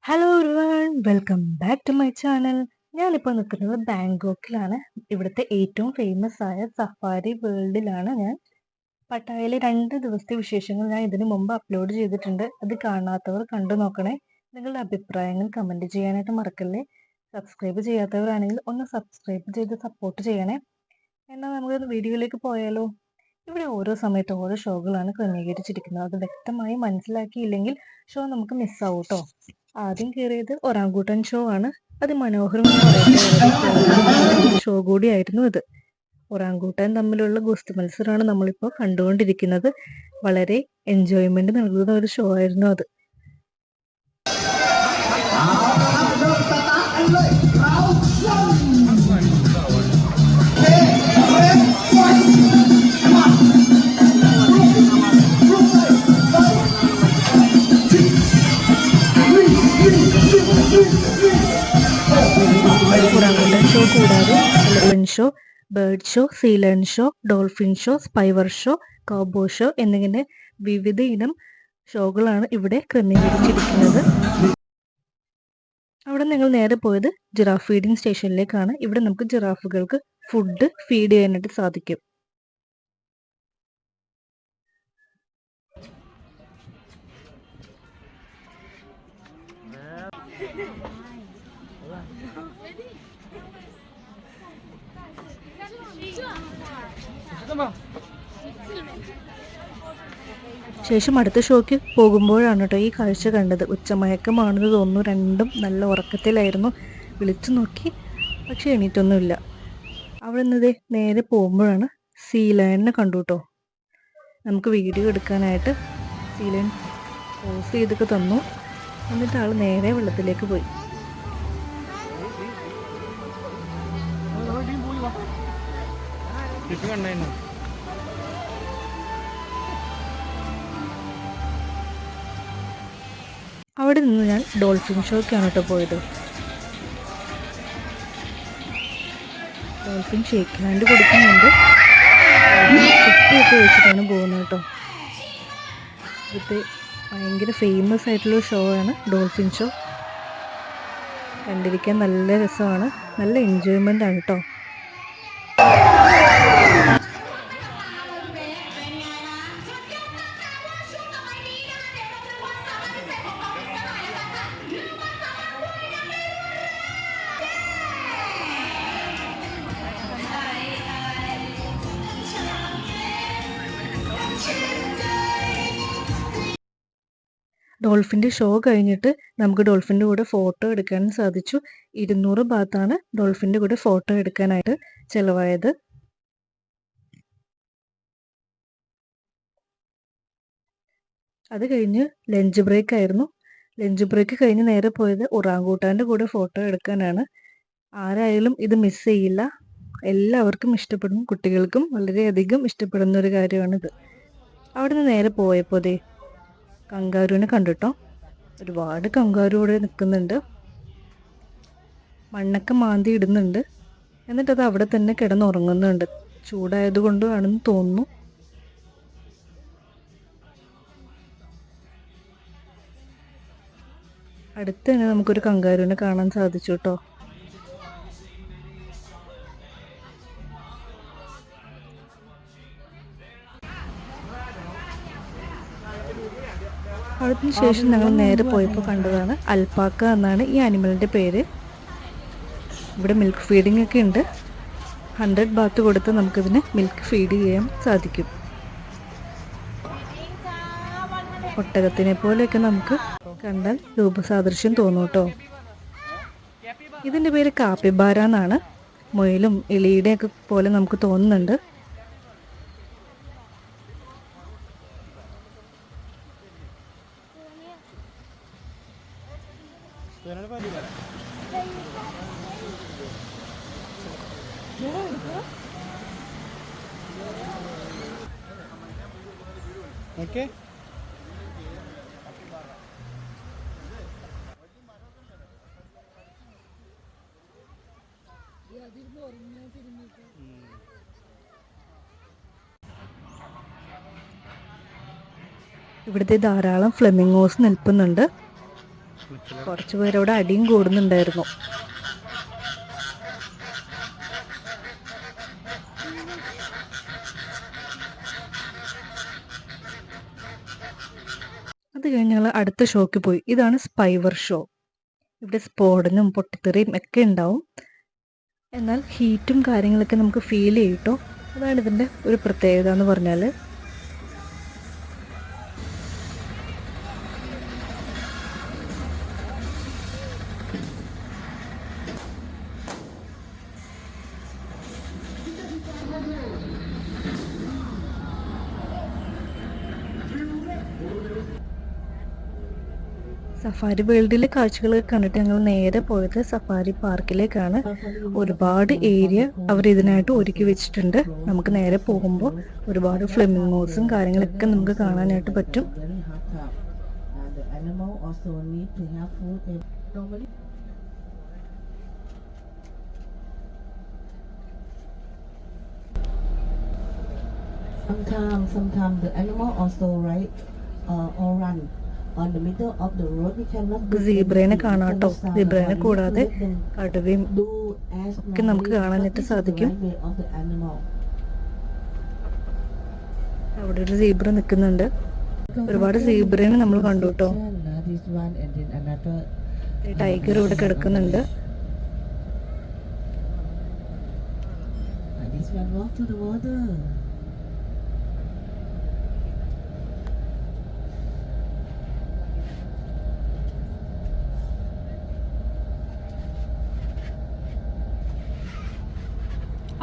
Hello everyone, welcome back to my channel. ഞാനിപ്പോൾ നിൽക്കുന്നത് ബാങ്കോക്കിലാണ്. ഇവിടുത്തെ ഏറ്റവും ഫേമസ് ആയ സഫാരി വേൾഡിലാണ് ഞാൻ. പട്ടായയിലെ 2 ദിവസത്തെ വിശേഷങ്ങൾ ഞാൻ ഇതിനു മുമ്പ് അപ്ലോഡ് ചെയ്തിട്ടുണ്ട്. അത് കാണാത്തവർ കണ്ടു നോക്കണേ. നിങ്ങളുടെ അഭിപ്രായങ്ങൾ കമൻറ്റ് ചെയ്യാനായിട്ട് മറക്കല്ലേ. സബ്സ്ക്രൈബ് ചെയ്യാത്തവരാണെങ്കിൽ ഒന്ന് സബ്സ്ക്രൈബ് ചെയ്ത് സപ്പോർട്ട് ചെയ്യണേ. എന്നാൽ നമുക്ക് വീഡിയോയിലേക്ക് പോയാലോ. ഇവിടെ ഓരോ സമയത്ത് ഓരോ ഷോകളാണ് ക്രമീകരിച്ചിരിക്കുന്നത്. അത് വ്യക്തമായി മനസ്സിലാക്കിയില്ലെങ്കിൽ ഷോ നമുക്ക് മിസ്സാവും കേട്ടോ. ആദ്യം കയറിയത് ഒറാങ്കൂട്ടൻ ഷോ ആണ്. അതിമനോഹരമെന്ന് പറയട്ടെ, ഷോ കൂടിയായിരുന്നു ഇത്. ഒറാങ്കൂട്ടൻ തമ്മിലുള്ള ഗുസ്തി മത്സരമാണ് നമ്മളിപ്പോൾ കണ്ടുകൊണ്ടിരിക്കുന്നത്. വളരെ എൻജോയ്മെന്റ് നൽകുന്ന ഒരു ഷോ ആയിരുന്നു അത്. ഒറാങ്കൂട്ടൻ ഷോ കൂടാതെ elephant show, bird show, sea lion show, dolphin show, സ്പൈവർ ഷോ, കൗബോ ഷോ എന്നിങ്ങനെ വിവിധ ഇനം ഷോകളാണ് ഇവിടെ ക്രമീകരിച്ചിരിക്കുന്നത്. അവിടെ നിങ്ങൾ നേരെ പോയത് ജിറാഫ് ഫീഡിംഗ് സ്റ്റേഷനിലേക്കാണ്. ഇവിടെ നമുക്ക് ജിറാഫുകൾക്ക് ഫുഡ് ഫീഡ് ചെയ്യാനായിട്ട് സാധിക്കും. ശേഷം അടുത്ത ഷോയ്ക്ക് പോകുമ്പോഴാണ് കേട്ടോ ഈ കാഴ്ച കണ്ടത്. ഉച്ചമയക്കമാണെന്ന് തോന്നുന്നു. രണ്ടും നല്ല ഉറക്കത്തിലായിരുന്നു. വിളിച്ചു നോക്കി, പക്ഷെ എണീറ്റൊന്നുമില്ല. അവിടെ നിന്ന് നേരെ പോകുമ്പോഴാണ് സീലയനെ കണ്ടു കേട്ടോ. നമുക്ക് വീഡിയോ എടുക്കാനായിട്ട് സീലയൻ പോസ് ചെയ്തൊക്കെ തന്നു. എന്നിട്ട് ആൾ നേരെ വെള്ളത്തിലേക്ക് പോയി. അവിടെ നിന്ന് ഞാൻ ഡോൾഫിൻ ഷോയ്ക്കാണ് കേട്ടോ പോയത്. ഡോൾഫിൻ ഷേക്ക് ഹാൻഡ് കൊടുക്കുന്നുണ്ട്. കുപ്പിയൊക്കെ വെച്ചിട്ടാണ് പോകുന്നത് കേട്ടോ. ഇവിടുത്തെ ഭയങ്കര ഫേമസ് ആയിട്ടുള്ള ഷോ ആണ് ഡോൾഫിൻ ഷോ. കണ്ടിരിക്കാൻ നല്ല രസമാണ്, നല്ല എൻജോയ്മെൻ്റ് ആണ് കേട്ടോ. ഡോൾഫിൻ്റെ ഷോ കഴിഞ്ഞിട്ട് നമുക്ക് ഡോൾഫിൻ്റെ കൂടെ ഫോട്ടോ എടുക്കാനും സാധിച്ചു. 200 ബാത്താണ് ഡോൾഫിൻ്റെ കൂടെ ഫോട്ടോ എടുക്കാനായിട്ട് ചിലവായത്. അത് കഴിഞ്ഞ് ലഞ്ച് ബ്രേക്ക് ആയിരുന്നു. ലഞ്ച് ബ്രേക്ക് കഴിഞ്ഞ് നേരെ പോയത് ഒറാങ്കൂട്ടാൻ്റെ കൂടെ ഫോട്ടോ എടുക്കാനാണ്. ആരായാലും ഇത് മിസ് ചെയ്യില്ല. എല്ലാവർക്കും ഇഷ്ടപ്പെടും. കുട്ടികൾക്കും വളരെയധികം ഇഷ്ടപ്പെടുന്ന ഒരു കാര്യമാണിത്. അവിടെ നിന്ന് നേരെ പോയപ്പോൾ കങ്കാരുവിനെ കണ്ടിട്ടോ. ഒരുപാട് കങ്കാരു ഇവിടെ നിൽക്കുന്നുണ്ട്. മണ്ണൊക്കെ മാന്തി ഇടുന്നുണ്ട്. എന്നിട്ടത് അവിടെ തന്നെ കിടന്നുറങ്ങുന്നുണ്ട്. ചൂടായതുകൊണ്ടാണെന്ന് തോന്നുന്നു. അടുത്ത് തന്നെ നമുക്കൊരു കങ്കാരുവിനെ കാണാൻ സാധിച്ചു കേട്ടോ. അതിനുശേഷം ഞങ്ങൾ നേരെ പോയപ്പോൾ കണ്ടതാണ് അൽപ്പാക്ക എന്നാണ് ഈ ആനിമലിൻ്റെ പേര്. ഇവിടെ മിൽക്ക് ഫീഡിംഗ് ഒക്കെ ഉണ്ട്. 100 ബാത്ത് കൊടുത്ത് നമുക്കിതിന് മിൽക്ക് ഫീഡ് ചെയ്യാൻ സാധിക്കും. ഒട്ടകത്തിനെ പോലെയൊക്കെ നമുക്ക് കണ്ടാൽ രൂപസാദൃശ്യം തോന്നും കേട്ടോ. ഇതിൻ്റെ പേര് കാപ്പിബാര എന്നാണ്. മുയലും എലിയുടെയൊക്കെ പോലെ നമുക്ക് തോന്നുന്നുണ്ട്. ഓക്കെ, ഇവിടുത്തെ ധാരാളം ഫ്ലെമിംഗോസ് നിൽക്കുന്നുണ്ട്. കുറച്ച് പേരവിടെ അടിയും കൂടുന്നുണ്ടായിരുന്നു. അത് കഴിഞ്ഞ് ഞങ്ങൾ അടുത്ത ഷോക്ക് പോയി. ഇതാണ് സ്പൈവർ ഷോ. ഇവിടെ സ്ഫോടനവും പൊട്ടിത്തെറിയും ഒക്കെ ഉണ്ടാവും. എന്നാൽ ഹീറ്റും കാര്യങ്ങളൊക്കെ നമുക്ക് ഫീൽ ചെയ്യും കേട്ടോ. അതാണ് ഇതിൻ്റെ ഒരു പ്രത്യേകത എന്ന് പറഞ്ഞാൽ. സഫാരി വേൾഡിലെ കാഴ്ചകളൊക്കെ കണ്ടിട്ട് ഞങ്ങൾ നേരെ പോയത് സഫാരി പാർക്കിലേക്കാണ്. ഒരുപാട് ഏരിയ അവർ ഇതിനായിട്ട് ഒരുക്കി വെച്ചിട്ടുണ്ട്. നമുക്ക് നേരെ പോകുമ്പോൾ ഒരുപാട് ഫ്ലെമിംഗോസും കാര്യങ്ങളൊക്കെ നമുക്ക് കാണാനായിട്ട് പറ്റും. Sometimes the animal also or run. സീബ്രേനെ കാണാട്ടോ. സീബ്രേനെ കൂടാതെ കടുവയും ഒക്കെ നമുക്ക് കാണാനായിട്ട് സാധിക്കും. അവിടെ ഒരു സീബ്ര നിൽക്കുന്നുണ്ട്. ഒരുപാട് സീബ്രേനെ നമ്മൾ കണ്ടു കേട്ടോ. ടൈഗർ ഇവിടെ കിടക്കുന്നുണ്ട്.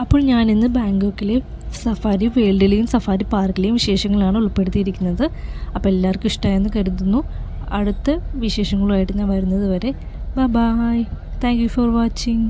അപ്പോൾ ഞാനിന്ന് ബാങ്കോക്കിലെ സഫാരി വേൾഡിലെയും സഫാരി പാർക്കിലെയും വിശേഷങ്ങളാണ് ഉൾപ്പെടുത്തിയിരിക്കുന്നത്. അപ്പോൾ എല്ലാവർക്കും ഇഷ്ടമായെന്ന് കരുതുന്നു. അടുത്ത വിശേഷങ്ങളുമായിട്ട് ഞാൻ വരുന്നത് വരെ bye. Thank you for watching.